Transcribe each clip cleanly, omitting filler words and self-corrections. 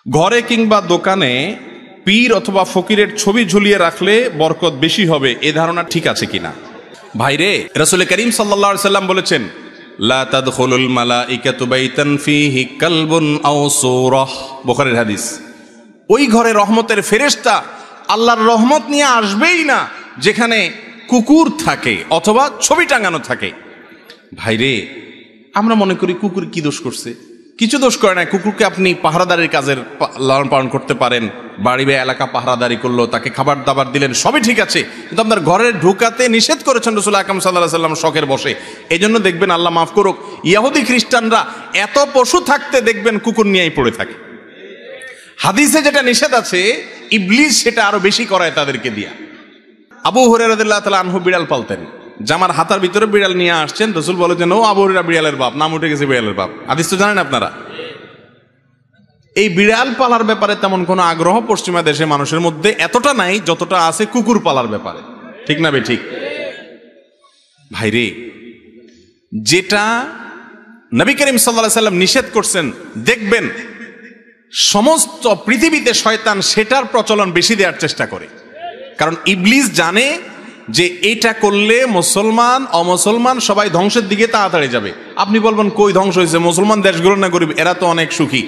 ঘরে কিংবা দোকানে পীর অথবা ফকিরের ছবি ঝুলিয়ে রাখলে বরকত বেশি হবে, এ ধারণা ঠিক আছে কিনা? ভাইরে, রাসূল করিম সাল্লাল্লাহু আলাইহি সাল্লাম বলেছেন, লা তাদখুলুল মালাইকাতু বাইতান ফীহি কালবুন আও সূরাহ, বুখারীর হাদিস। ওই ঘরে রহমতের ফেরেশতা আল্লাহর রহমত নিয়ে আসবেই না যেখানে কুকুর থাকে অথবা ছবি টাঙানো থাকে। ভাইরে, আমরা মনে করি কুকুর কি দোষ করছে? কিছু দোষ করে না। কুকুরকে আপনি পাহারাদারির কাজের লালন পালন করতে পারেন, বাড়ি বা এলাকা পাহারাদারি করলো, তাকে খাবার দাবার দিলেন, সবই ঠিক আছে, কিন্তু আপনার ঘরের ঢুকাতে নিষেধ করেছেন রাসূল আকরাম সাল্লাল্লাহু আলাইহি ওয়াসাল্লাম শখের বসে। এই জন্য দেখবেন, আল্লাহ মাফ করুক, ইহুদি খ্রিস্টানরা এত পশু থাকতে দেখবেন কুকুর নিয়েই পড়ে থাকে। হাদিসে যেটা নিষেধ আছে, ইবলিস সেটা আরো বেশি করায় তাদেরকে দিয়া। আবু হুরায়রা রাদিয়াল্লাহু তাআলা আনহু বিড়াল পালতেন। জামার হাতার ভিতরে বিড়াল নিয়ে আসছেন, রাসূল বলেছেন, ও আবু হুরায়রা বিড়ালের বাপ, নাম উঠে গেছে বিড়ালের বাপ। হাদিস তো জানেন আপনারা। এই বিড়াল পালার ব্যাপারে তেমন কোনো আগ্রহ পশ্চিমা দেশে মানুষের মধ্যে এতটা নাই যতটা আছে কুকুর পালার ব্যাপারে, ঠিক না বে ঠিক? ভাইরে, যেটা নবী করিম সাল্লাল্লাহু আলাইহি সাল্লাম নিষেধ করছেন, দেখবেন সমস্ত পৃথিবীতে শয়তান সেটার প্রচলন বেশি দেওয়ার চেষ্টা করে। কারণ ইবলিস জানে যে এটা করলে মুসলমান অমুসলমান সবাই ধ্বংসের দিকে তাড়াতাড়ি যাবে। আপনি বলবেন, কই ধ্বংস হয়েছে? মুসলমান দেশগুলো না গরিব, এরা তো অনেক সুখী।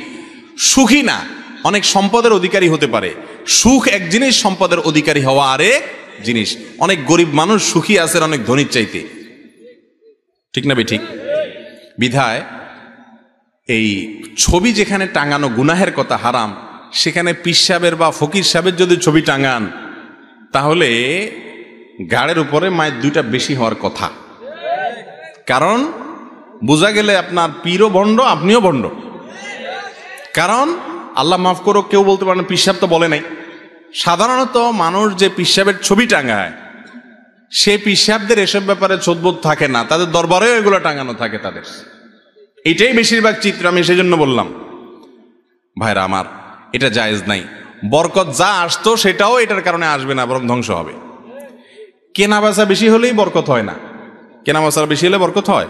সুখী না, অনেক সম্পদের অধিকারী হতে পারে। সুখ এক জিনিস, সম্পদের অধিকারী হওয়া আরেক জিনিস। অনেক গরিব মানুষ সুখী আছে অনেক ধনীর চাইতে, ঠিক না বে ঠিক? বিধায় এই ছবি যেখানে টাঙানো গুনাহের কথা, হারাম, সেখানে পীর সাহেবের বা ফকির সাহেবের যদি ছবি টাঙান, তাহলে গাড়ের উপরে মায়ের দুইটা বেশি হওয়ার কথা। কারণ বোঝা গেলে আপনার পীরও ভণ্ড, আপনিও ভণ্ড। কারণ আল্লাহ মাফ করো, কেউ বলতে পারেন পীর সাহেব তো বলে নাই। সাধারণত মানুষ যে পীর সাহেবের ছবি টাঙায়, সে পীর সাহেবদের এসব ব্যাপারে চোদবোধ থাকে না, তাদের দরবারেও এগুলো টাঙানো থাকে তাদের। এটাই বেশিরভাগ চিত্র, আমি সেজন্য বললাম। ভাইরা আমার, এটা জায়েজ নাই। বরকত যা আসতো সেটাও এটার কারণে আসবে না, বরং ধ্বংস হবে। কেনা বেচা বেশি হলেই বরকত হয় না। কেনা বেচা বেশি হলে বরকত হয়?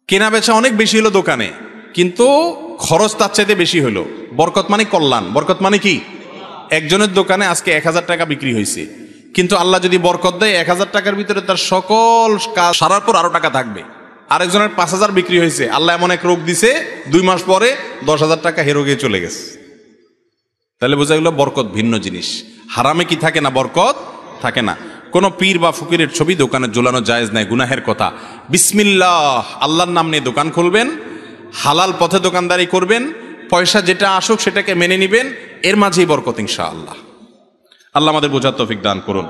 কেনা বেচা অনেক বেশি হলো দোকানে, কিন্তু খরচ তার চাইতে বেশি হলো। বরকত মানে কল্যাণ। বরকত মানে কি? একজনের দোকানে আজকে 1000 টাকা বিক্রি হয়েছে, কিন্তু আল্লাহ যদি বরকত দেয় 1000 টাকার ভিতরে তার সকল কাজ সারার পর আরো টাকা থাকবে। আরেকজনের 5000 বিক্রি হয়েছে, আল্লাহ এমন এক রোগ দিছে 2 মাস পরে 10,000 টাকা হেরোগে চলে গেছে। তাহলে বোঝা গেল বরকত ভিন্ন জিনিস। হারামে কি থাকে না? বরকত থাকে না। কোন পীর বা ফকিরের ছবি দোকানে ঝোলানো জায়েজ নাই, গুনাহের কথা। বিসমিল্লাহ, আল্লাহর নাম নিয়ে দোকান খুলবেন, হালাল পথে দোকানদারি করবেন, পয়সা যেটা আসুক সেটাকে মেনে নিবেন, এর মাঝেই বরকত ইনশাআল্লাহ। আল্লাহ আমাদের বোঝার তৌফিক দান করুন।